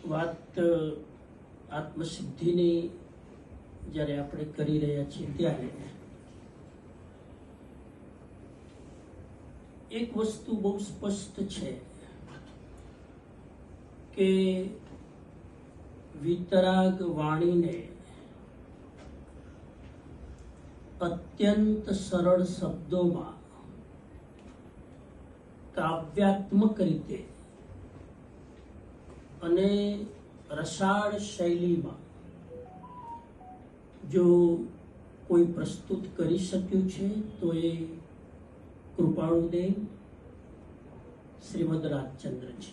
વાત આત્મસિદ્ધિની જ્યારે આપણે કરી રહ્યા છીએ ત્યારે એક વસ્તુ બહુ સ્પષ્ટ છે કે વિતરાગ વાણીને અત્યંત સરળ શબ્દોમાં કાવ્યાત્મક રીતે અને રસાળ શૈલીમાં જો કોઈ પ્રસ્તુત કરી શક્યું છે તો એ કૃપાળુદેવ શ્રીમદ રાજચંદ્ર છે.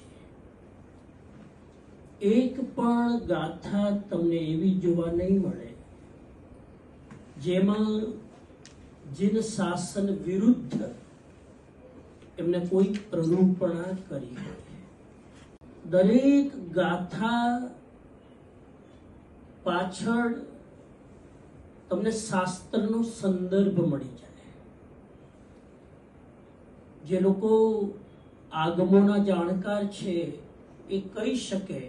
એક પણ ગાથા તમને એવી જોવા નહીં મળે જેમાં જીન શાસન વિરુદ્ધ એમને કોઈ પ્રરૂપણા કરી હોય. દરેક ગાથા પાછળ તમને શાસ્ત્રનો સંદર્ભ મળી જાય. જે લોકો આગમોના જાણકાર છે એ કહી શકે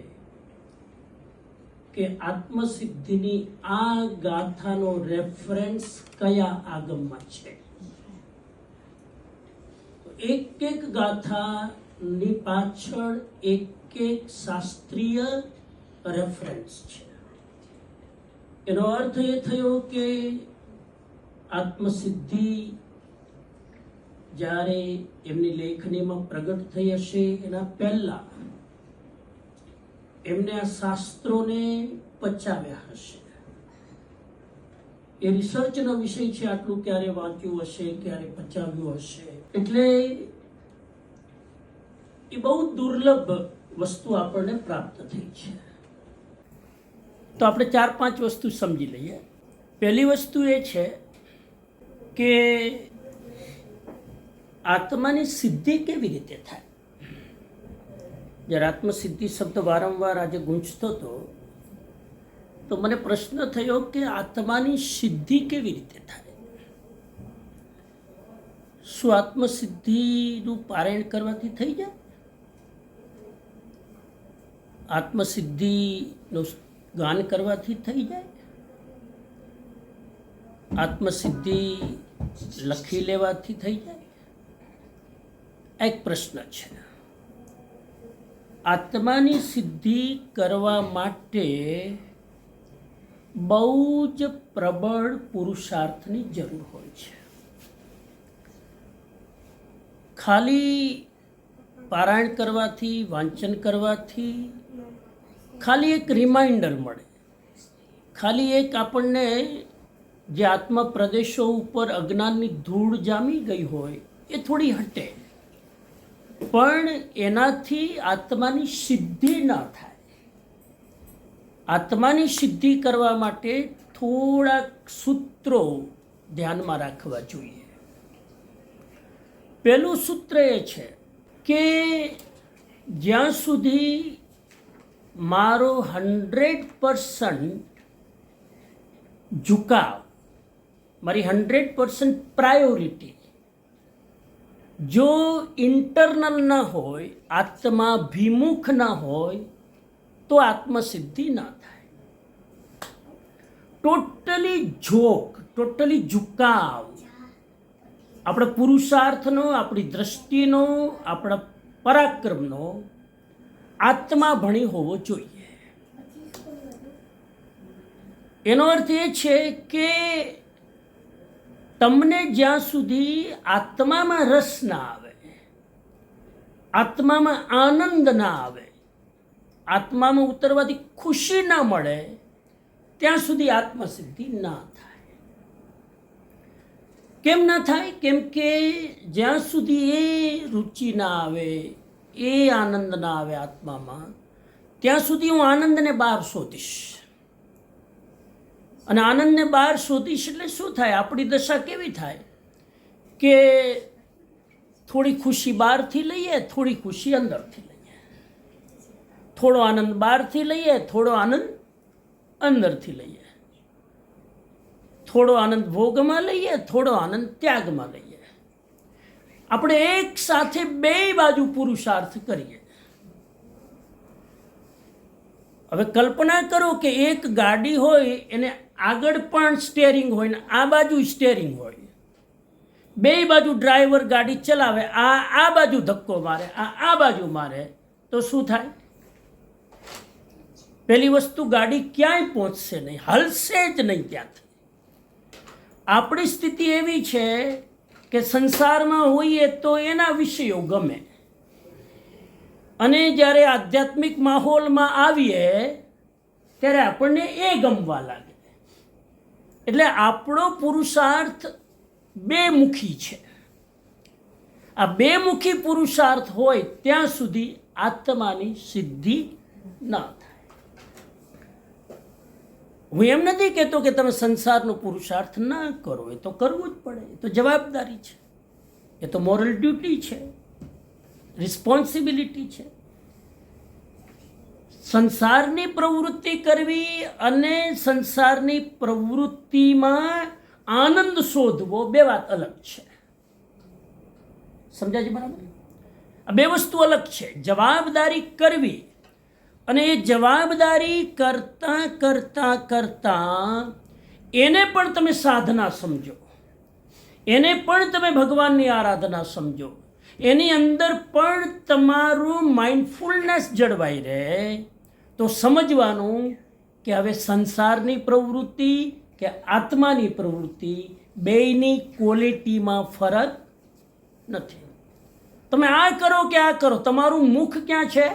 કે આત્મસિદ્ધિની આ ગાથાનો રેફરન્સ કયા આગમમાં છે. એક એક ગાથાની પાછળ એક એક શાસ્ત્રીય રેફરન્સ છે. એનો અર્થ એ થયો કે આત્મસિદ્ધિ જ્યારે એમની લેખનીમાં પ્રગટ થઈ હશે એના પહેલા એમને આ શાસ્ત્રોને પચાવ્યા હશે. એ રિસર્ચનો વિષય છે. આટલું ક્યારે વાંચ્યું હશે, ક્યારે પચાવ્યું હશે. એટલે એ બહુ દુર્લભ વસ્તુ આપણને પ્રાપ્ત થઈ છે. તો આપણે 4-5 વસ્તુ સમજી લઈએ. પહેલી વસ્તુ એ છે કે આત્માની સિદ્ધિ કેવી રીતે થાય. જ્યારે આત્મસિદ્ધિ શબ્દ વારંવાર આજે ગૂંજતો હતો તો મને પ્રશ્ન થયો કે આત્માની સિદ્ધિ કેવી રીતે થાય. શું આત્મસિદ્ધિનું પારાયણ કરવાથી થઈ જાય? આત્મસિદ્ધિનું ગાન કરવાથી થઈ જાય? આત્મસિદ્ધિ લખી લેવાથી થઈ જાય? એક પ્રશ્ન છે. આત્માની સિદ્ધિ કરવા માટે બહુ જ પ્રબળ પુરુષાર્થની જરૂર હોય છે. ખાલી પારાયણ કરવાથી, વાંચન કરવાથી ખાલી એક રિમાઇન્ડર મળે, ખાલી એક આપણને જે આત્મા પ્રદેશો ઉપર અજ્ઞાનની ધૂળ જામી ગઈ હોય એ થોડી હટે, પણ એનાથી આત્માની સિદ્ધિ ન થાય. આત્માની સિદ્ધિ કરવા માટે થોડાક સૂત્રો ધ્યાનમાં રાખવા જોઈએ. પહેલું સૂત્ર એ છે કે જ્યાં સુધી મારો 100% ઝુકાવ, મારી 100% પ્રાયોરિટી જો ઇન્ટરનલ ન હોય, આત્માભિમુખ ન હોય તો આત્મસિદ્ધિ ન થાય. ટોટલી ઝુકાવ આપણા પુરુષાર્થનો, આપણી દ્રષ્ટિનો, આપણા પરાક્રમનો આત્મા ભણી હોવો જોઈએ. એનો અર્થ એ છે કે તમને જ્યાં સુધી આત્મામાં રસ ના આવે, આત્મામાં આનંદ ના આવે, આત્મામાં ઉતરવાથી ખુશી ના મળે, ત્યાં સુધી આત્મસિદ્ધિ ના થાય. કેમ ના થાય? કેમ કે જ્યાં સુધી એ રુચિ ના આવે, એ આનંદ ના આવે આત્મામાં, ત્યાં સુધી હું આનંદને બહાર શોધીશ. અને આનંદને બહાર શોધીશ એટલે શું થાય? આપણી દશા કેવી થાય કે થોડી ખુશી બહારથી લઈએ, થોડી ખુશી અંદરથી લઈએ, થોડો આનંદ બહારથી લઈએ, થોડો આનંદ અંદરથી લઈએ, થોડો આનંદ ભોગમાં લઈએ, થોડો આનંદ ત્યાગમાં લઈએ. આપણે એક સાથે બે બાજુ પુરુષાર્થ કરીએ હવે કલ્પના કરો કે એક ગાડી હોય એને આગળ પણ સ્ટેરિંગ હોય ને આ બાજુ સ્ટેરિંગ હોય, બે બાજુ ડ્રાઈવર ગાડી ચલાવે, આ બાજુ ધક્કો મારે, આ બાજુ મારે, તો શું થાય? પહેલી વસ્તુ, ગાડી ક્યાંય પહોંચશે નહીં, હલશે જ નહીં ત્યાંથી. આપણી સ્થિતિ એવી છે કે સંસારમાં હોઈએ તો એના વિષયો ગમે, અને જ્યારે આધ્યાત્મિક માહોલમાં આવીએ ત્યારે આપણને એ ગમવા લાગે. એટલે આપણો પુરુષાર્થ બેમુખી છે. આ બેમુખી પુરુષાર્થ હોય ત્યાં સુધી આત્માની સિદ્ધિ ન થાય. હું એમ નથી કહેતો કે તમે સંસારનો પુરુષાર્થ ના કરો, એ તો કરવું જ પડે, એ તો જવાબદારી છે, એ તો મોરલ ડ્યુટી છે, રિસ્પોન્સિબિલિટી છે. સંસારની પ્રવૃત્તિ કરવી અને સંસારની પ્રવૃત્તિમાં આનંદ શોધવો બે વાત અલગ છે. સમજાય છે બરાબર? આ બે વસ્તુ અલગ છે. જવાબદારી કરવી અને એ જવાબદારી કરતાં કરતાં કરતાં એને પણ તમે સાધના સમજો, એને પણ તમે ભગવાનની આરાધના સમજો, એની અંદર પણ તમારું માઇન્ડફુલનેસ જળવાઈ રહે, તો સમજવાનું કે હવે સંસારની પ્રવૃત્તિ કે આત્માની પ્રવૃત્તિ બેયની ક્વોલિટીમાં ફરક નથી. તમે આ કરો કે આ કરો, તમારું મુખ ક્યાં છે?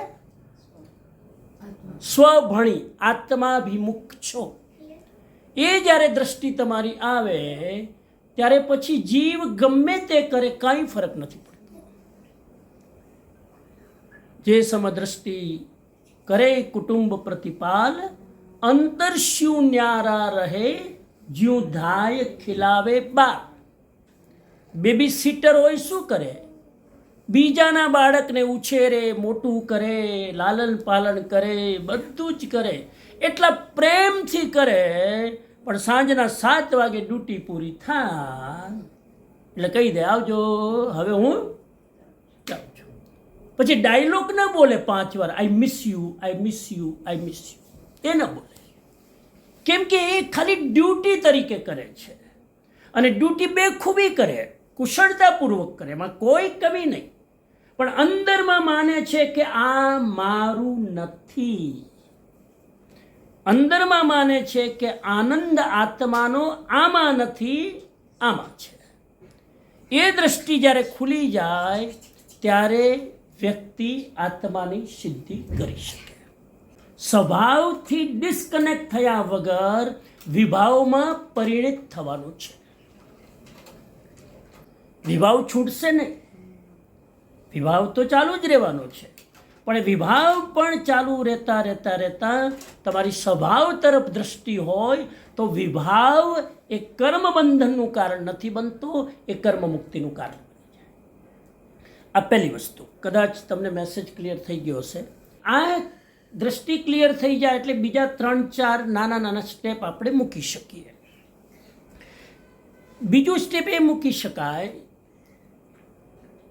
સ્વભણી આત્માભિમુખ છો. એ જ્યારે દ્રષ્ટિ તમારી આવે ત્યારે પછી જીવ ગમે તે કરે કાંઈ ફરક નથી પડતો. જે સમદ્રષ્ટિ કરે કુટુંબ પ્રતિપાલ, અંતર શ્યું ન્યારા રહે, જ્યું ધાય ખિલાવે બાર. બેબી સીટર હોય શું કરે? બીજાના બાળકને ઉછેરે, મોટું કરે, લાલન પાલન કરે, બધું જ કરે, એટલા પ્રેમથી કરે, પણ સાંજના 7 વાગે ડ્યુટી પૂરી થાય એટલે કહી દે આવજો, હવે હું જાઉં છું. પછી ડાયલોગ ન બોલે 5 વાર, I miss you, I miss you, I miss you, એ ન બોલે. કેમ કે એ ખાલી ડ્યુટી તરીકે કરે છે, અને ડ્યુટી બેખૂબી કરે, કુશળતાપૂર્વક કરે, એમાં કોઈ કમી નહીં. પણ અંદરમાં માને છે કે આ મારું નથી. અંદરમાં માને છે કે આનંદ આત્માનો આમાં નથી, આમાં છે. એ દ્રષ્ટિ જ્યારે ખુલી જાય ત્યારે વ્યક્તિ આત્માની સિદ્ધિ કરી શકે. સ્વભાવથી ડિસ્કનેક્ટ થયા વગર વિભાવમાં પરિણિત થવાનું છે. વિભાવ છૂટશે નહીં, વિભાવ તો ચાલુ જ રહેવાનો છે, પણ વિભાવ પણ ચાલુ રહેતા રહેતા રહેતા તમારી સ્વભાવ તરફ દ્રષ્ટિ હોય તો વિભાવ એ કર્મ બંધનનું કારણ નથી બનતો, એ કર્મ મુક્તિનું કારણ બની જાય. આ પહેલી વસ્તુ. કદાચ તમને મેસેજ ક્લિયર થઈ ગયો હશે. આ દ્રષ્ટિ ક્લિયર થઈ જાય એટલે બીજા 3-4 નાના નાના સ્ટેપ આપણે મૂકી શકીએ. બીજું સ્ટેપ એ મૂકી શકાય,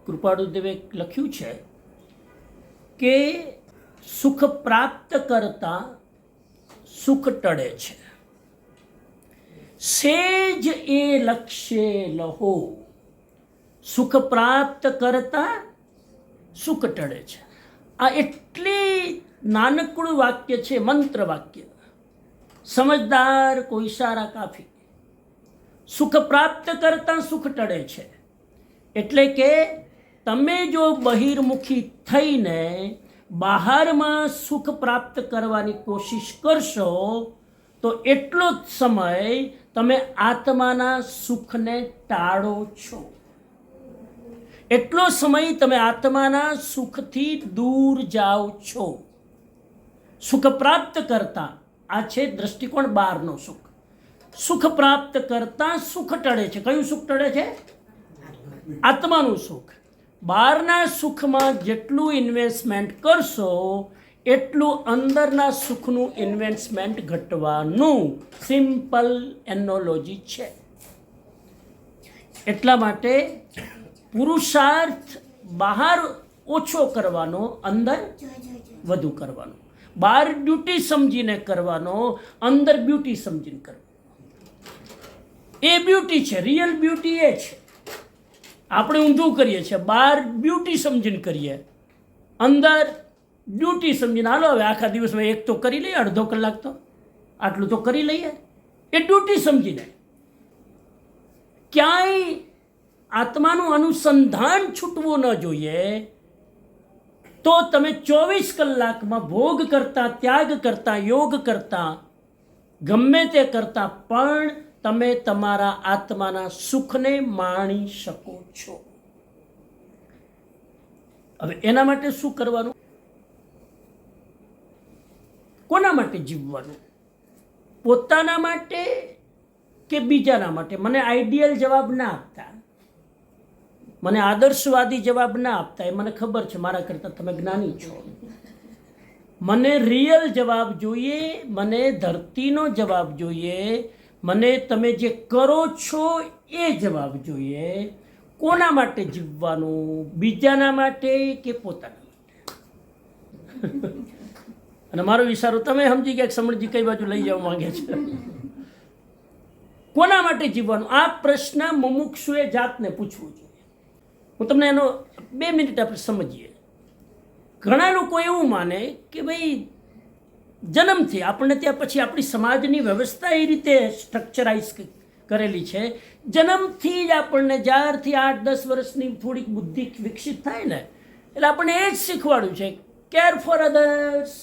કૃપાળુદેવે લખ્યું છે કે સુખ પ્રાપ્ત કરતા સુખ ટળે છે, સેજ એ લક્ષ્ય લહો. સુખ પ્રાપ્ત કરતા સુખ ટળે છે. આ એટલી નાનકડું વાક્ય છે, મંત્ર વાક્ય. સમજદાર કોઈ ઈશારા કાફી. સુખ પ્રાપ્ત કરતા સુખ ટળે છે એટલે કે તમે જો બહિર્મુખી થઈને બહારમાં સુખ પ્રાપ્ત કરવાની કોશિશ કરશો તો એટલો જ સમય તમે આત્માના સુખને ટાળો છો, એટલો સમય તમે આત્માના સુખથી દૂર જાઓ છો. સુખ પ્રાપ્ત કરતા, આ છે દ્રષ્ટિકોણ બહારનો સુખ. સુખ પ્રાપ્ત કરતા સુખ ટળે છે. કયું સુખ ટળે છે? આત્માનું સુખ. બહારના સુખમાં જેટલું ઇન્વેસ્ટમેન્ટ કરશો એટલું અંદરના સુખનું ઇન્વેસ્ટમેન્ટ ઘટવાનું સિમ્પલ એનોલોજી છે. એટલા માટે પુરુષાર્થ બહાર ઓછો કરવાનો, અંદર વધુ કરવાનો. બહાર ડ્યુટી સમજીને કરવાનો, અંદર બ્યુટી સમજીને કરવાનો. એ બ્યુટી છે, રિયલ બ્યુટી એ છે. આપણે ઊંધું કરીએ છીએ, બહાર બ્યુટી સમજીને કરીએ, અંદર ડ્યુટી સમજીને હાલો હવે આખા દિવસમાં એક તો કરી લઈએ, અડધો કલાક તો આટલું તો કરી લઈએ, એ ડ્યુટી સમજીને. ક્યાંય આત્માનું અનુસંધાન છૂટવું ન જોઈએ. તો તમે 24 કલાકમાં ભોગ કરતા, ત્યાગ કરતા, યોગ કરતા, ગમે તે કરતા પણ તમે તમારા આત્માના સુખને માણી શકો છો. હવે એના માટે શું કરવાનું? કોના માટે જીવવાનું? પોતાના માટે કે બીજાના માટે? મને આઈડિયલ જવાબ ના આપતા, મને આદર્શવાદી જવાબ ના આપતા. એ મને ખબર છે, મારા કરતાં તમે જ્ઞાની છો. મને રિયલ જવાબ જોઈએ, મને ધરતીનો જવાબ જોઈએ, મને તમે જે કરો છો એ જવાબ જોઈએ. કોના માટે જીવવાનું? બીજાના માટે કે પોતાના માટે? અને મારો વિચારો તમે સમજી ગયા, સમજી કઈ બાજુ લઈ જવા માંગે છે. કોના માટે જીવવાનું? આ પ્રશ્ન મુમુક્ષુએ જાતને પૂછવું જોઈએ. હું તમને એનો 2 મિનિટ આપણે સમજીએ. ઘણા લોકો એવું માને કે ભાઈ જન્મથી આપણને ત્યાં પછી આપણી સમાજની વ્યવસ્થા એ રીતે સ્ટ્રક્ચરાઇઝ કરેલી છે, જન્મથી જ આપણને જ્યારથી 8-10 વર્ષની થોડીક બુદ્ધિ વિકસિત થાય ને, એટલે આપણને એ જ શીખવાડ્યું છે, કેર ફોર અધર્સ,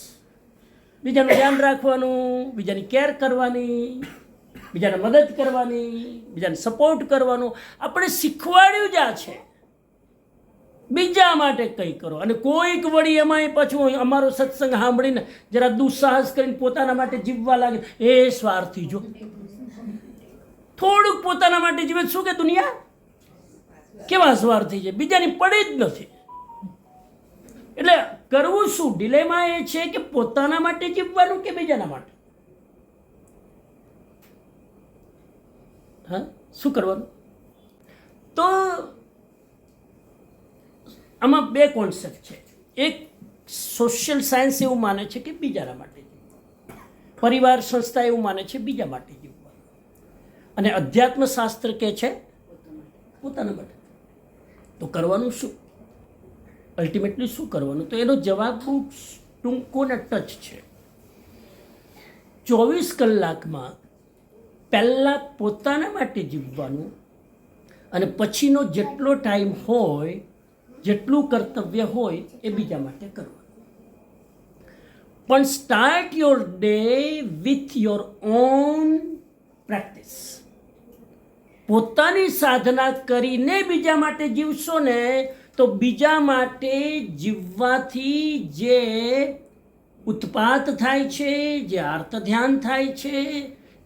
બીજાનું ધ્યાન રાખવાનું, બીજાની કેર કરવાની, બીજાને મદદ કરવાની, બીજાને સપોર્ટ કરવાનો. આપણે શીખવાડ્યું જ આ છે. બીજા માટે કંઈ કરો. અને કોઈક વળી એમાંય પાછું અમારો સત્સંગ સાંભળીને જરા દુસ્સાહસ કરીને પોતાના માટે જીવવા લાગે, એ સ્વાર્થી. જો થોડુંક પોતાના માટે જીવે, શું કે દુનિયા કેવા સ્વાર્થી છે, બીજાની પડી જ નથી. એટલે કરવું શું? ડિલેમા એ છે કે પોતાના માટે જીવવાનું કે બીજાના માટે? હા, શું કરવાનું? તો આમાં 2 કોન્સેપ્ટ છે. એક સોશિયલ સાયન્સ એવું માને છે કે બીજાના માટે જીવવાનું, પરિવાર સંસ્થા એવું માને છે બીજા માટે જીવવાનું, અને અધ્યાત્મશાસ્ત્ર કે છે પોતાના માટે. તો કરવાનું શું? અલ્ટિમેટલી શું કરવાનું? તો એનો જવાબ બહુ ટૂંકો ને ટચ છે. 24 કલાકમાં પહેલાં પોતાના માટે જીવવાનું, અને પછીનો જેટલો ટાઈમ હોય, જેટલું કર્તવ્ય હોય એ બીજા માટે કરવાનું. પણ start your day with your own practice. પોતાની સાધના કરીને બીજા માટે જીવશો ને, તો બીજા માટે જીવવાથી જે ઉત્પાત થાય છે, જે આર્ત ધ્યાન થાય છે,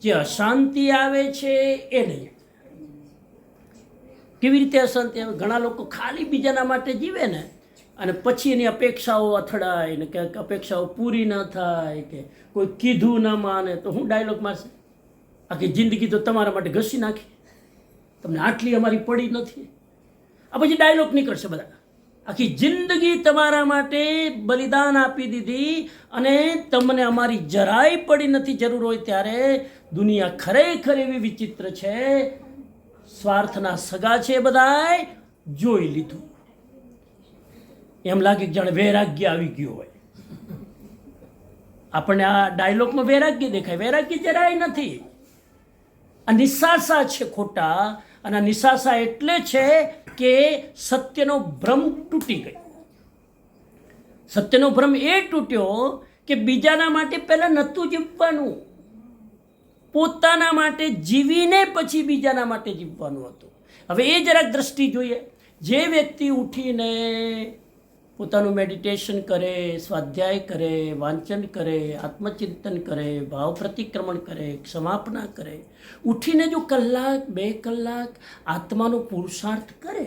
જે અશાંતિ આવે છે, એ નહીં. કેવી રીતે અશાંતિ આવે? ઘણા લોકો ખાલી બીજાના માટે જીવે ને, અને પછી એની અપેક્ષાઓ અથડાય ને, કે અપેક્ષાઓ પૂરી ન થાય, કે કોઈ કીધું ન માને તો હું ડાયલોગ મારશે, આખી જિંદગી તો તમારા માટે ઘસી નાખી, તમને આટલી અમારી પડી નથી. આ પછી ડાયલોગ નીકળશે બધા. આખી જિંદગી તમારા માટે બલિદાન આપી દીધી, અને તમને અમારી જરાય પડી નથી. જરૂર હોય ત્યારે. દુનિયા ખરેખર એવી વિચિત્ર છે. સ્વાર્થના સગા છે બધાય, જોઈ લીધું. એમ લાગે કે જાણે વૈરાગ્ય આવી ગયું હોય. આપણને આ ડાયલોગમાં વૈરાગ્ય દેખાય, વૈરાગ્ય જરાય નથી. આ નિશાસા છે ખોટા. અને આ નિશાસા એટલે છે કે સત્યનો ભ્રમ તૂટી ગયો. સત્યનો ભ્રમ એ તૂટ્યો કે બીજાના માટે પહેલાં નહોતું જીવવાનું, પોતાના માટે જીવીને પછી બીજાના માટે જીવવાનું હતું. હવે એ જરાક દ્રષ્ટિ જોઈએ. જે વ્યક્તિ ઉઠીને પોતાનું મેડિટેશન કરે, સ્વાધ્યાય કરે, વાંચન કરે, આત્મચિંતન કરે, ભાવ પ્રતિક્રમણ કરે, ક્ષમાપના કરે, ઉઠીને જો 1-2 કલાક આત્માનો પુરુષાર્થ કરે,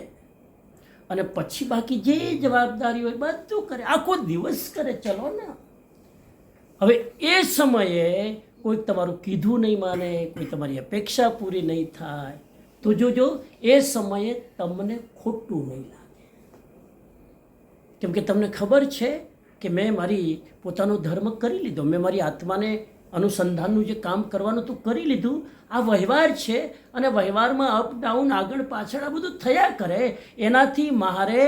અને પછી બાકી જે જવાબદારી હોય બધું કરે, આખો દિવસ કરે, ચલો ને. હવે એ સમયે કોઈ તમારું કીધું નહીં માને, કોઈ તમારી અપેક્ષા પૂરી નહીં થાય, તો જોજો એ સમયે તમને ખોટું નહીં લાગે. કેમ કે તમને ખબર છે કે મેં મારી પોતાનો ધર્મ કરી લીધો, મેં મારી આત્માને અનુસંધાનનું જે કામ કરવાનું હતું કરી લીધું. આ વ્યવહાર છે અને વ્યવહારમાં અપ ડાઉન આગળ પાછળ આ બધું થયા કરે. એનાથી મારે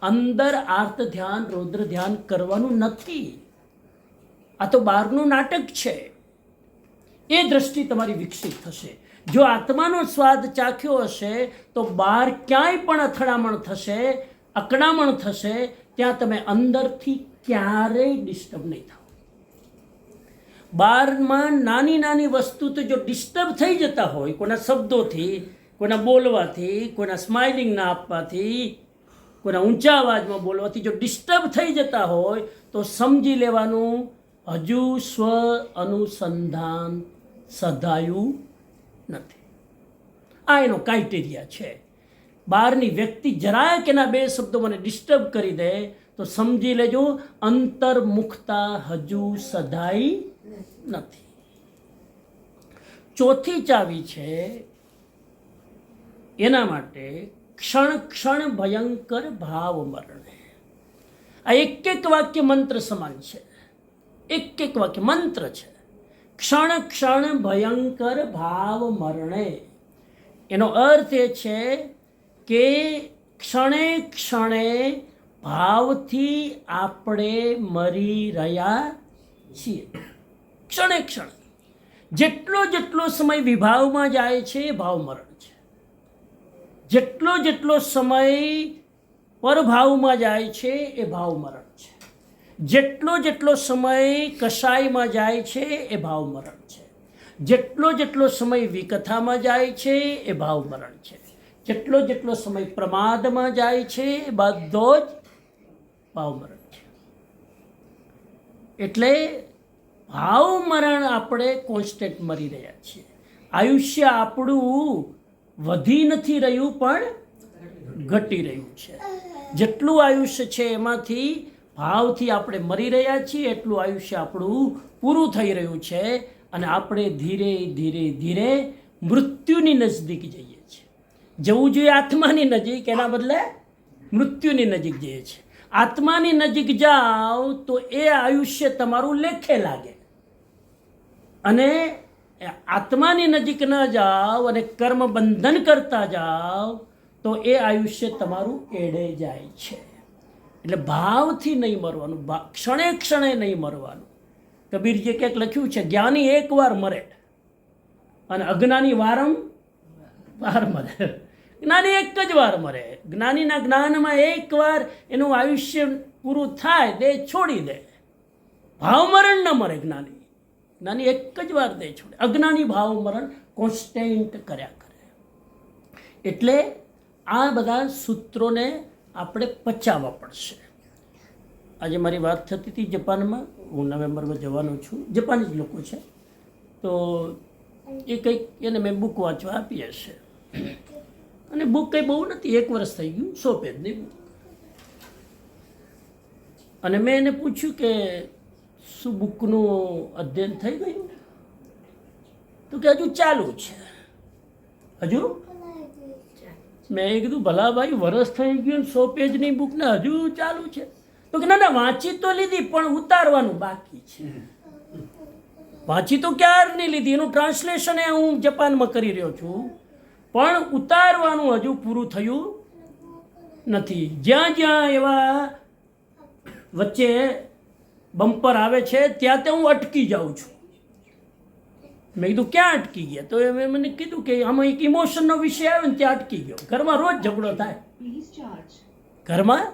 અંદર આર્ત ધ્યાન રૌદ્ર ધ્યાન કરવાનું નથી. આ તો બહારનું નાટક છે. એ દ્રષ્ટિ તમારી વિકસિત થશે. જો આત્માનો સ્વાદ ચાખ્યો હશે તો બહાર ક્યાંય પણ અથડામણ થશે, અકળામણ થશે, ત્યાં તમે અંદરથી ક્યારેય ડિસ્ટર્બ નહીં થાવ. બહારમાં નાની નાની વસ્તુ તો જો ડિસ્ટર્બ થઈ જતા હોય, કોઈના શબ્દોથી, કોઈના બોલવાથી, કોઈના સ્માઇલિંગ ના આપવાથી, કોઈના ઊંચા અવાજમાં બોલવાથી જો ડિસ્ટર્બ થઈ જતા હોય તો સમજી લેવાનું હજુ સ્વ અનુસંધાન સધાયું નથી. આ એનો ક્રાઇટેરિયા છે. બહારની વ્યક્તિ જરાક એના બે શબ્દો મને ડિસ્ટર્બ કરી દે તો સમજી લેજો અંતર્મુખતા હજુ સધાઈ નથી. ચોથી ચાવી છે એના માટે ક્ષણ ક્ષણ ભયંકર ભાવ મરણે. આ એક વાક્ય મંત્ર સમાન છે. એક વાક્ય મંત્ર છે. ક્ષણ ક્ષણ ભયંકર ભાવ મરણે. એનો અર્થ એ છે કે ક્ષણે ક્ષણે ભાવથી આપણે મરી રહ્યા છીએ. ક્ષણે ક્ષણે જેટલો જેટલો સમય વિભાવમાં જાય છે એ ભાવ મરણ છે. જેટલો સમય પરભાવમાં જાય છે એ ભાવ મરણ છે. જેટલો સમય કષાયમાં જાય છે એ ભાવ મરણ છે. જેટલો સમય વિકથામાં જાય છે એ ભાવ મરણ છે. જેટલો સમય પ્રમાદમાં જાય છે એ બધો જ ભાવ મરણ છે. એટલે ભાવ મરણ આપણે કોન્સ્ટન્ટ મરી રહ્યા છીએ. આયુષ્ય આપણું વધી નથી રહ્યું પણ ઘટી રહ્યું છે. જેટલું આયુષ્ય છે એમાંથી ભાવથી આપણે મરી રહ્યા છીએ, એટલું આયુષ્ય આપણું પૂરું થઈ રહ્યું છે અને આપણે ધીરે ધીરે ધીરે મૃત્યુની નજદીક જઈએ છીએ. જવું જોઈએ આત્માની નજીક, એના બદલે મૃત્યુની નજીક જઈએ છીએ. આત્માની નજીક જાઓ તો એ આયુષ્ય તમારું લેખે લાગે, અને આત્માની નજીક ન જાઓ અને કર્મ બંધન કરતા જાઓ તો એ આયુષ્ય તમારું એડે જાય છે. એટલે ભાવથી નહીં મરવાનું, ક્ષણે ક્ષણે નહીં મરવાનું. કબીરજીએ કંઈક લખ્યું છે, જ્ઞાની એકવાર મરે અને અજ્ઞાની વારંવાર મરે. જ્ઞાની એક જ વાર મરે. જ્ઞાનીના જ્ઞાનમાં એકવાર એનું આયુષ્ય પૂરું થાય, દેહ છોડી દે. ભાવ મરણ ન મરે જ્ઞાની. જ્ઞાની એક જ વાર દેહ છોડે. અજ્ઞાની ભાવ મરણ કોન્સ્ટન્ટ કર્યા કરે. એટલે આ બધા સૂત્રોને આપણે પચાવવા પડશે. આજે મારી વાત થતી હતી જાપાનમાં, હું નવેમ્બરમાં જવાનો છું. જાપાની જ લોકો છે, તો એ કંઈક એને મેં બુક વાંચવા આપી હશે, અને બુક કંઈ બહુ નથી, 1 વર્ષ થઈ ગયું, 100 પેજની બુક. અને મેં એને પૂછ્યું કે શું બુકનું અધ્યયન થઈ ગયું? તો કે હજુ ચાલુ છે. હજુ મેં કીધું ભલા ભાઈ, વરસ થઈ ગયું, 100 પેજની બુકને હજુ ચાલુ છે? તો કે ના વાંચી તો લીધી પણ ઉતારવાનું બાકી છે. વાંચી તો ક્યારની લીધી, એનું ટ્રાન્સલેશન એ હું જાપાનમાં કરી રહ્યો છું, પણ ઉતારવાનું હજુ પૂરું થયું નથી. જ્યાં એવા વચ્ચે બમ્પર આવે છે ત્યાં તે હું અટકી જાઉં છું. મેં કીધું ક્યાં અટકી ગયા? તો એમણે મને કીધું કે આમાં એક ઇમોશનનો વિષય આવે ને ત્યાં અટકી ગયો. ઘરમાં રોજ ઝઘડો થાય, ઘરમાં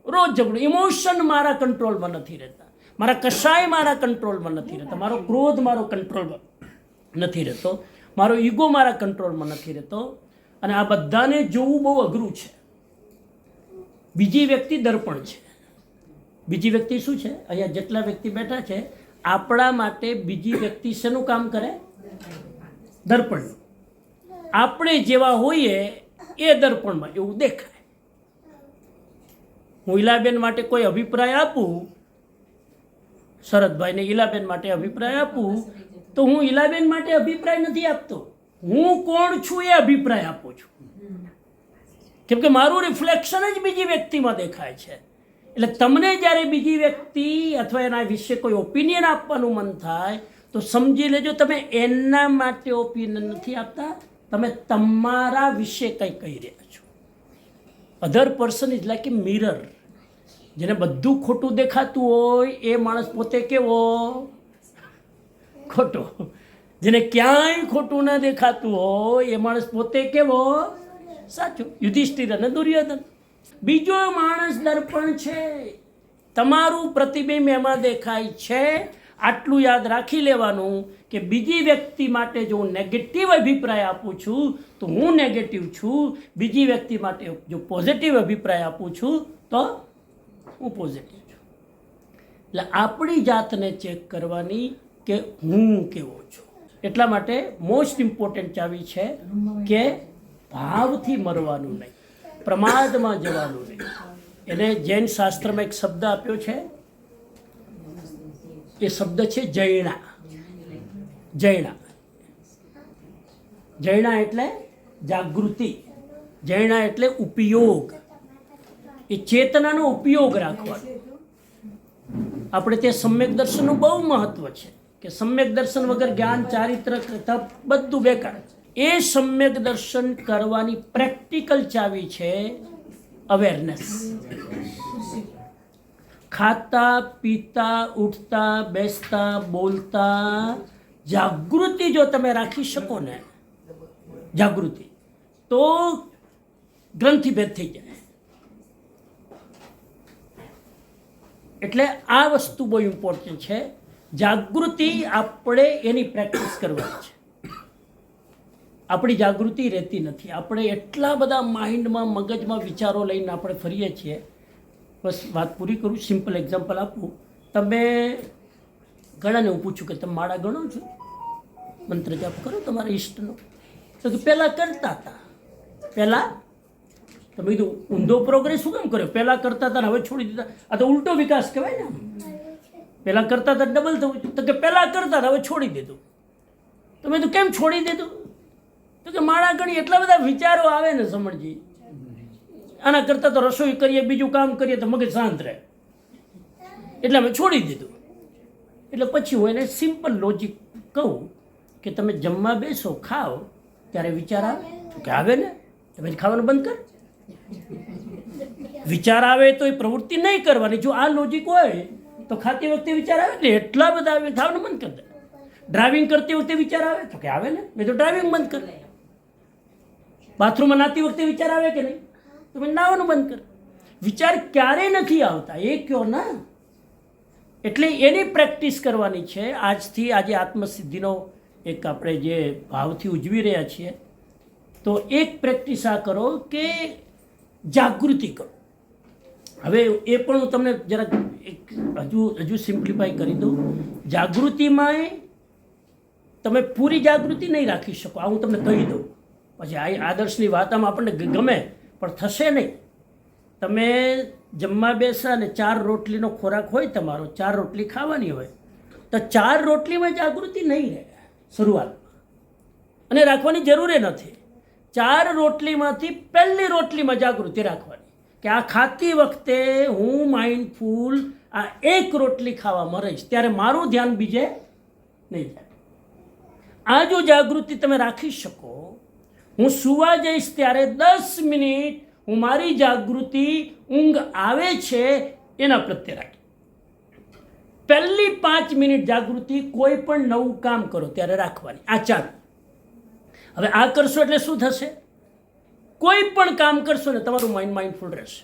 રોજ ઝઘડો. ઇમોશન મારા કંટ્રોલમાં નથી રહેતા, મારા કશાય મારા કંટ્રોલમાં નથી રહેતા, મારો ક્રોધ મારો કંટ્રોલમાં નથી રહેતો, મારો ઈગો મારા કંટ્રોલમાં નથી રહેતો. અને આ બધાને જોવું બહુ અઘરું છે. બીજી વ્યક્તિ દર્પણ છે. બીજી વ્યક્તિ શું છે? અહીંયા જેટલા વ્યક્તિ બેઠા છે, આપણા માટે બીજી વ્યક્તિ શેનું કામ કરે? દર્પણ. આપણે જેવા હોઈએ એ દર્પણમાં એવું દેખાય. હું ઈલાબેન માટે કોઈ અભિપ્રાય આપું, શરદભાઈને ઈલાબેન માટે અભિપ્રાય આપું, તો હું ઈલાબેન માટે અભિપ્રાય નથી આપતો, હું કોણ છું એ અભિપ્રાય આપું છું. કેમ કે મારું રિફ્લેક્શન જ બીજી વ્યક્તિમાં દેખાય છે. એટલે તમને જ્યારે બીજી વ્યક્તિ અથવા એના વિશે કોઈ ઓપિનિયન આપવાનું મન થાય તો સમજી લેજો તમે એના માટે ઓપિનિયન નથી આપતા, તમે તમારા વિશે કંઈ કહી રહ્યા છો. Other person is like a mirror. જેને બધું ખોટું દેખાતું હોય એ માણસ પોતે કેવો? ખોટો. જેને ક્યાંય ખોટું ન દેખાતું હોય એ માણસ પોતે કેવો? સાચો. યુધિષ્ઠિર અને દુર્યોધન. બીજો માણસ દર્પણ છે, તમારું પ્રતિબિંબ એમાં દેખાય છે. આટલું યાદ રાખી લેવાનું કે બીજી વ્યક્તિ માટે જો હું નેગેટિવ અભિપ્રાય આપું છું તો હું નેગેટિવ છું, બીજી વ્યક્તિ માટે જો પોઝિટિવ અભિપ્રાય આપું છું તો હું પોઝિટિવ છું. એટલે આપણી જાતને ચેક કરવાની કે હું કેવો છું. એટલા માટે મોસ્ટ ઇમ્પોર્ટન્ટ ચાવી છે કે ભાવથી મરવાનું નહીં, પ્રમાદમાં જવાનું નહીં. એને જૈન શાસ્ત્રમાં એક શબ્દ આપ્યો છે, એ શબ્દ છે જૈણા. જૈણા જૈણા એટલે જાગૃતિ, જૈણા એટલે ઉપયોગ. એ ચેતનાનો ઉપયોગ રાખવાનો. આપણે તે સમ્યક દર્શનનું બહુ મહત્વ છે કે સમ્યક દર્શન વગર જ્ઞાન, ચારિત્ર, તપ બધું બેકાર. એ સમ્યક દર્શન કરવાની પ્રેક્ટિકલ ચાવી છે અવેરનેસ. ખાતા પીતા ઉઠતા બેસતા બોલતા જાગૃતિ જો તમે રાખી શકો ને, જાગૃતિ, તો ગ્રંથિભેદ થઈ જાય. એટલે આ વસ્તુ બહુ ઇમ્પોર્ટન્ટ છે. જાગૃતિ આપણે એની પ્રેક્ટિસ કરવાની છે. આપણી જાગૃતિ રહેતી નથી. આપણે એટલા બધા માઇન્ડમાં, મગજમાં વિચારો લઈને આપણે ફરીએ છીએ. બસ વાત પૂરી કરું, સિમ્પલ એક્ઝામ્પલ આપું. તમે ઘણાને હું પૂછું કે તમે માળા ગણો છો, મંત્ર જાપ કરો તમારા ઈષ્ટનો? તો કે પહેલાં કરતા હતા. પહેલાં તમે કીધું ઊંધો પ્રોગ્રેસ શું કેમ કર્યો? પહેલાં કરતા હતા ને હવે છોડી દીધા. આ તો ઉલટો વિકાસ કહેવાય ને. પહેલાં કરતા હતા ડબલ થવું. તો કે પહેલાં કરતા હતા હવે છોડી દીધું. તો મેં તો કેમ છોડી દીધું? તો કે માળા ગણી એટલા બધા વિચારો આવે ને સમજી. આના કરતાં તો રસોઈ કરીએ, બીજું કામ કરીએ તો મગજ શાંત રહે, એટલે અમે છોડી દીધું. એટલે પછી હું એને સિમ્પલ લોજિક કહું કે તમે જમવા બેસો, ખાઓ, ત્યારે વિચાર આવે કે આવે ને, તો પછી ખાવાનું બંધ કર. વિચાર આવે તો એ પ્રવૃત્તિ નહીં કરવાની. જો આ લોજિક હોય તો ખાતી વખતે વિચાર આવે ને, એટલા બધા આવે, ખાવાનું બંધ કરી દે. ડ્રાઇવિંગ કરતી વખતે વિચાર આવે તો કે આવે ને, મેં તો ડ્રાઇવિંગ બંધ કર. બાથરૂમમાં નાતી વખતે વિચાર આવે કે નહીં, તો મેં નાવાનું બંધ કર. વિચાર ક્યારેય નથી આવતા, એ કયો ના. એટલે એની પ્રેક્ટિસ કરવાની છે. આજથી આજે આત્મસિદ્ધિનો એક આપણે જે ભાવથી ઉજવી રહ્યા છીએ, તો એક પ્રેક્ટિસ આ કરો કે જાગૃતિ કરો. હવે એ પણ હું તમને જરાક એક હજુ સિમ્પ્લિફાઈ કરી દઉં. જાગૃતિમાંય તમે પૂરી જાગૃતિ નહીં રાખી શકો, આ હું તમને કહી દઉં. પછી આ આદર્શની વાત આમાં આપણને ગમે પણ થશે નહીં. તમે જમવા બેસા ને 4 રોટલીનો ખોરાક હોય, તમારો 4 રોટલી ખાવાની હોય, તો 4 રોટલીમાં જાગૃતિ નહીં રહે શરૂઆતમાં, અને રાખવાની જરૂર નથી. 4 રોટલીમાંથી પહેલી રોટલીમાં જાગૃતિ રાખવાની કે આ ખાતી વખતે હું માઇન્ડફુલ આ એક રોટલી ખાવામાં રહીશ, ત્યારે મારું ધ્યાન બીજે નહીં જાય. આ જો જાગૃતિ તમે રાખી શકો, હું સુવા જઈશ ત્યારે 10 મિનિટ હું મારી જાગૃતિ ઊંઘ આવે છે એના પ્રત્યે રાખી. પહેલી 5 મિનિટ જાગૃતિ કોઈ પણ નવું કામ કરો ત્યારે રાખવાની. આ ચાવી. હવે આ કરશો એટલે શું થશે? કોઈ પણ કામ કરશો ને તમારું માઇન્ડ માઇન્ડફુલ રહેશે.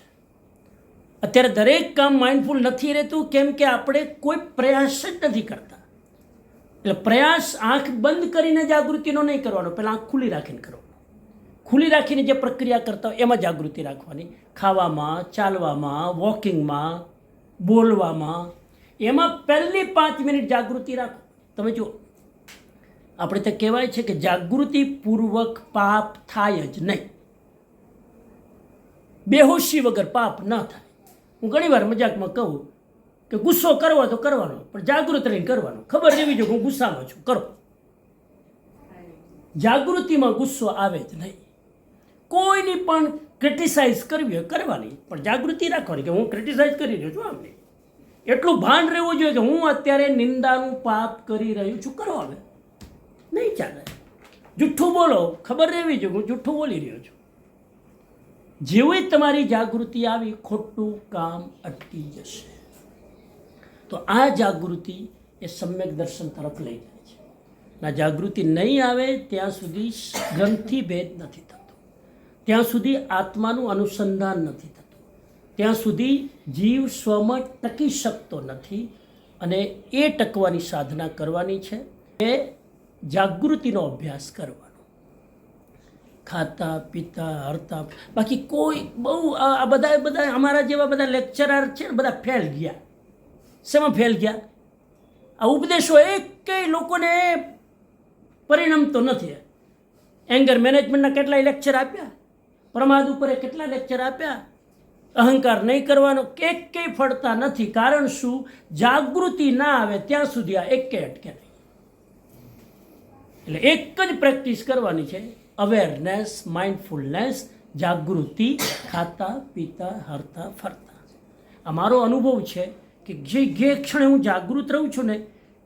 અત્યારે દરેક કામ માઇન્ડફુલ નથી રહેતું, કેમ કે આપણે કોઈ પ્રયાસ જ નથી કરતા. એટલે પ્રયાસ આંખ બંધ કરીને જાગૃતિનો નહીં કરવાનો, પહેલાં આંખ ખુલ્લી રાખીને કરવાનો. ખુલ્લી રાખીને જે પ્રક્રિયા કરતા હોય એમાં જાગૃતિ રાખવાની. ખાવામાં, ચાલવામાં, વોકિંગમાં, બોલવામાં, એમાં પહેલી 5 મિનિટ જાગૃતિ રાખો. તમે જો આપણે તો કહેવાય છે કે જાગૃતિપૂર્વક પાપ થાય જ નહીં. બેહોશી વગર પાપ ન થાય. હું ઘણીવાર મજાકમાં કહું કે ગુસ્સો કરવો તો કરવાનો, પણ જાગૃત રહીને કરવાનો. ખબર રહેવી જોઈએ હું ગુસ્સામાં છું, કરો. જાગૃતિમાં ગુસ્સો આવે જ નહીં. કોઈની પણ ક્રિટિસાઇઝ કરવી હોય કરવાની, પણ જાગૃતિ રાખવાની કે હું ક્રિટિસાઇઝ કરી રહ્યો છું. આમને એટલું ભાન રહેવું જોઈએ કે હું અત્યારે નિંદાનું પાપ કરી રહ્યું છું. કરો હવે, નહીં ચાલે. જુઠ્ઠું બોલો, ખબર રહેવી જોઈએ હું જુઠ્ઠું બોલી રહ્યો છું. જેવી તમારી જાગૃતિ આવી, ખોટું કામ અટકી જશે. તો આ જાગૃતિ એ સમ્યક દર્શન તરફ લઈ જાય છે. આ જાગૃતિ નહીં આવે ત્યાં સુધી ગ્રંથિ ભેદ નથી થતો, ત્યાં સુધી આત્માનું અનુસંધાન નથી થતું, ત્યાં સુધી જીવ સ્વમાં ટકી શકતો નથી. અને એ ટકવાની સાધના કરવાની છે, એ જાગૃતિનો અભ્યાસ કરવાનો. ખાતા પીતા હરતા, બાકી કોઈ બહુ આ બધા અમારા જેવા બધા લેક્ચરર છે ને, બધા ફેલ ગયા. શેમાં ફેલ ગયા? આ ઉપદેશો એકેય લોકોને પરિણમતો નથી. એંગર મેનેજમેન્ટના કેટલાય લેક્ચર આપ્યા, પ્રમાદ ઉપર કેટલા લેક્ચર આપ્યા, અહંકાર નહીં કરવાનો, એકેય ફળતા નથી. કારણ શું? જાગૃતિ ના આવે ત્યાં સુધી આ એકેય અટકે નહીં. એટલે એક જ પ્રેક્ટિસ કરવાની છે, અવેરનેસ, માઇન્ડફુલનેસ, જાગૃતિ, ખાતા પીતા હરતા ફરતા. આ મારો અનુભવ છે કે જે ક્ષણે હું જાગૃત રહું છું ને,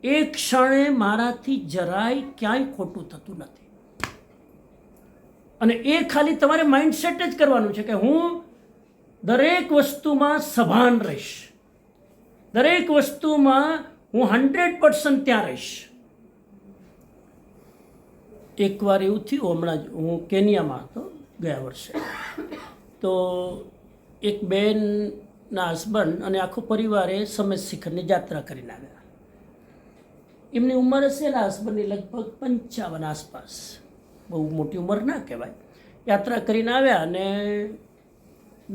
એ ક્ષણે મારાથી જરાય ક્યાંય ખોટું થતું નથી. અને એ ખાલી તમારે માઇન્ડસેટ જ કરવાનું છે કે હું દરેક વસ્તુમાં સભાન રહીશ, દરેક વસ્તુમાં હું 100% ત્યાં રહીશ. એકવાર એવું થયું, હમણાં જ હું કેનિયામાં હતો ગયા વર્ષે. તો એક બેનના હસબન્ડ અને આખો પરિવારે સમેત શિખરની યાત્રા કરીને આવ્યા. એમની ઉંમર હશે ને હસબન્ડની લગભગ 55 આસપાસ, બહુ મોટી ઉંમર ના કહેવાય. યાત્રા કરીને આવ્યા અને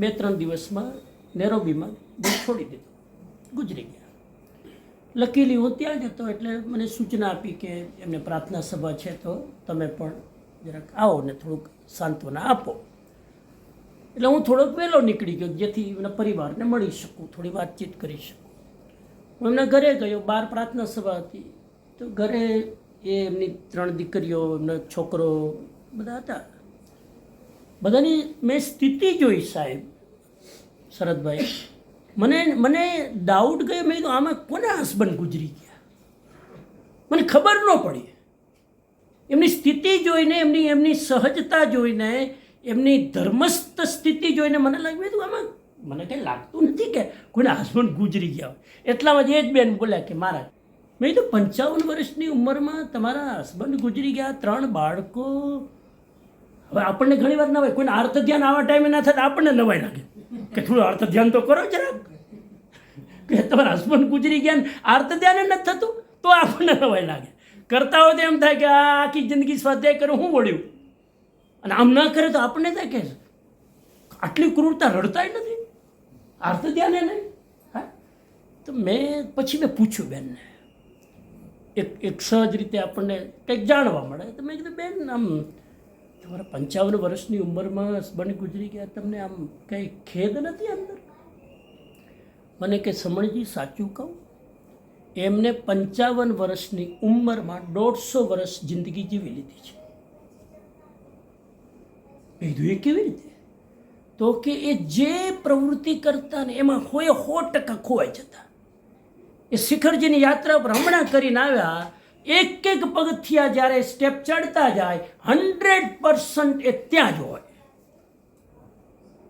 2-3 દિવસમાં નેરોબીમાં છોડી દીધું, ગુજરી ગયા. લકીલી હું ત્યાં જ હતો, એટલે મને સૂચના આપી કે એમને પ્રાર્થના સભા છે તો તમે પણ જરાક આવો ને થોડુંક સાંત્વના આપો. એટલે હું થોડોક વહેલો નીકળી ગયો, જેથી એમના પરિવારને મળી શકું, થોડી વાતચીત કરી શકું. હું એમના ઘરે ગયો, બહાર પ્રાર્થના સભા હતી. તો ઘરે એ એમની 3 દીકરીઓ, એમના છોકરો બધા હતા. બધાની મેં સ્થિતિ જોઈ સાહેબ શરદભાઈ, મને ડાઉટ ગયો. મેં કીધું આમાં કોના હસબન્ડ ગુજરી ગયા? મને ખબર ન પડી. એમની સ્થિતિ જોઈને, એમની સહજતા જોઈને, એમની ધર્મસ્થ સ્થિતિ જોઈને મને લાગ્યું આમાં મને કંઈ લાગતું નથી કે કોઈના હસબન્ડ ગુજરી ગયા હોય. એટલામાં જ એ જ બેન બોલ્યા કે મારા, મેં કીધું 55 વર્ષની ઉંમરમાં તમારા હસબન્ડ ગુજરી ગયા, 3 બાળકો. હવે આપણને ઘણી વાર ના હોય, કોઈને આર્ત ધ્યાન આવા ટાઈમે ના થાય, આપણને નવાઈ લાગે કે થોડું આર્ત ધ્યાન તો કરો જરાક. કે તમારા હસબન્ડ ગુજરી ગયા ને આર્ત ધ્યાન નથી થતું તો આપણને નવાઈ લાગે. કરતા હોય તો એમ થાય કે આ આખી જિંદગી સ્વાધ્યાય કરું હું વળ્યું, અને આમ ના કરે તો આપણને થાય કે આટલી ક્રૂરતા રડતાય નથી, આર્ત ધ્યાને નહીં. હા, તો પછી મેં પૂછ્યું બેનને, એક સહજ રીતે આપણને કંઈક જાણવા મળે. તો મેં કીધું બેન, આમ તમારા 55 વર્ષની ઉંમરમાં હસબન્ડ ગુજરી ગયા, તમને આમ કંઈ ખેદ નથી અંદર? મને કે સમણજી સાચું કહું, એમને 55 વર્ષની ઉંમરમાં 150 વર્ષ જિંદગી જીવી લીધી છે. કીધું એ કેવી રીતે? તો કે એ જે પ્રવૃત્તિ કરતા ને એમાં 100% ખોવાઈ જતા. એ શિખરજીની યાત્રા પર હમણાં કરીને આવ્યા, એક પગથિયા જ્યારે સ્ટેપ ચડતા જાય 100% એ ત્યાં જ હોય.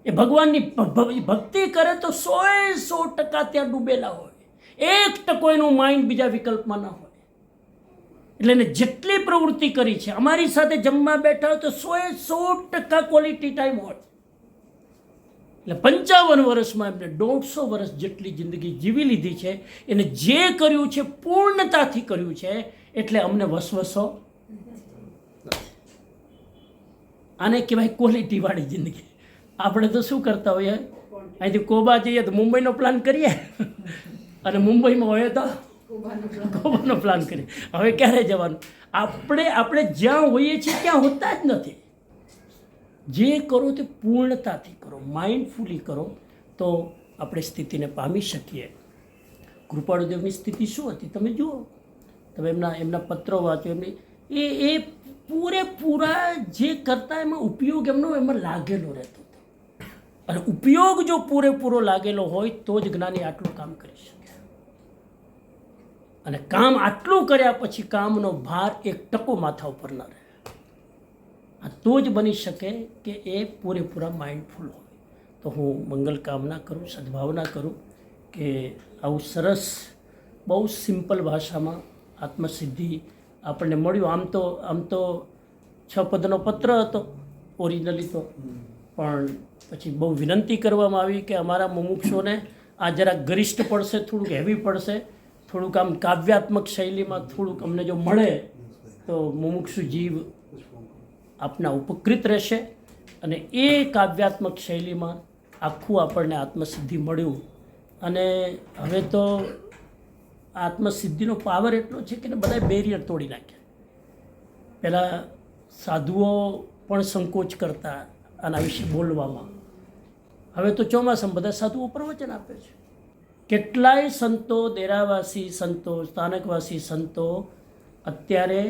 એ ભગવાનની ભક્તિ કરે તો 100% ત્યાં ડૂબેલા હોય. 1% એનું માઇન્ડ બીજા વિકલ્પમાં ના હોય. એટલે એને જેટલી પ્રવૃત્તિ કરી છે, અમારી સાથે જમવા બેઠા હોય તો 100% ક્વોલિટી ટાઈમ હોય. એટલે 55 વર્ષમાં એમને 150 વર્ષ જેટલી જિંદગી જીવી લીધી છે. એને જે કર્યું છે પૂર્ણતાથી કર્યું છે, એટલે અમને વસવસો. આને કહેવાય ક્વોલિટીવાળી જિંદગી. આપણે તો શું કરતા હોઈએ, અહીંથી કોબા જઈએ તો મુંબઈનો પ્લાન કરીએ, અને મુંબઈમાં હોય તો કોબાનો પ્લાન કરીએ. હવે ક્યારે જવાનું? આપણે જ્યાં હોઈએ છીએ ત્યાં હોતા જ નથી. જે કરો તે પૂર્ણતાથી કરો, માઇન્ડફુલી કરો, તો આપણે સ્થિતિને પામી શકીએ. કૃપાળુદેવની સ્થિતિ શું હતી તમે જુઓ, તમે એમના પત્રો વાંચો, એ પૂરેપૂરા જે કરતા એમાં ઉપયોગ એમનો એમાં લાગેલો રહેતો હતો. અને ઉપયોગ જો પૂરેપૂરો લાગેલો હોય તો જ જ્ઞાની આટલું કામ કરી શકે. અને કામ આટલું કર્યા પછી કામનો ભાર 1% માથા ઉપર ન રહે. આ તો જ બની શકે કે એ પૂરેપૂરા માઇન્ડફુલ હોય. તો હું મંગલ કામના કરું, સદભાવના કરું કે આવું સરસ બહુ સિમ્પલ ભાષામાં આત્મસિદ્ધિ આપણને મળ્યું. આમ તો 6 પદનો પત્ર હતો ઓરિજિનલી તો, પણ પછી બહુ વિનંતી કરવામાં આવી કે અમારા મુમુક્ષોને આ જરા ગરિષ્ઠ પડશે, થોડુંક હેવી પડશે, થોડુંક આમ કાવ્યાત્મક શૈલીમાં થોડુંક અમને જો મળે તો મુમુક્ષુ જીવ આપના ઉપકૃત રહેશે. અને એ કાવ્યાત્મક શૈલીમાં આખું આપણને આત્મસિદ્ધિ મળ્યું. અને હવે તો આત્મસિદ્ધિનો પાવર એટલો છે કે બધા બેરિયર તોડી નાખ્યા. પહેલાં સાધુઓ પણ સંકોચ કરતા આના વિશે બોલવામાં. હવે તો ચોમાસામાં બધા સાધુઓ પ્રવચન આપે છે. કેટલાય સંતો, દેરાવાસી સંતો, સ્થાનકવાસી સંતો અત્યારે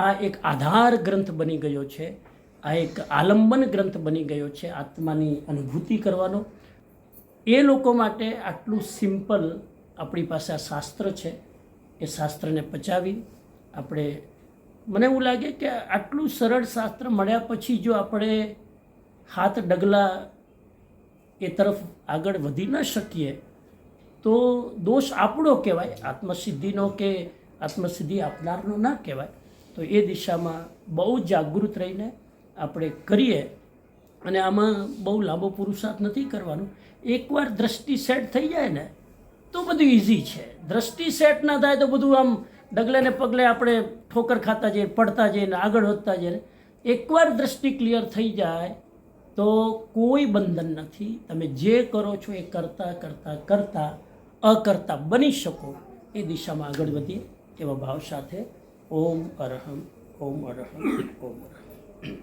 આ એક આધાર ગ્રંથ બની ગયો છે, આ એક આલંબન ગ્રંથ બની ગયો છે આત્માની અનુભૂતિ કરવાનો. એ લોકો માટે આટલું સિમ્પલ આપણી પાસે આ શાસ્ત્ર છે. એ શાસ્ત્રને પચાવી આપણે, મને એવું લાગે કે આટલું સરળ શાસ્ત્ર મળ્યા પછી જો આપણે હાથ ડગલા એ તરફ આગળ વધી ન શકીએ તો દોષ આપણો કહેવાય, આત્મસિદ્ધિનો કે આત્મસિદ્ધિ આપનારનો ના કહેવાય. તો એ દિશામાં બહુ જાગૃત રહીને આપણે કરીએ. અને આમાં બહુ લાંબો પુરુષાર્થ નથી કરવાનો. એકવાર દ્રષ્ટિ સેટ થઈ જાય ને તો બધું ઇઝી છે. દ્રષ્ટિ સેટ ના થાય તો બધું આમ ડગલે ને પગલે આપણે ઠોકર ખાતા જઈએ, પડતા જઈએ ને આગળ વધતા જઈએ. એકવાર દ્રષ્ટિ ક્લિયર થઈ જાય તો કોઈ બંધન નથી. તમે જે કરો છો એ કરતાં કરતાં કરતાં અકર્તા બની શકો. એ દિશામાં આગળ વધીએ એવા ભાવ સાથે ઓમ અરહમ, ઓમ અરહમ, ઓમ અરહમ.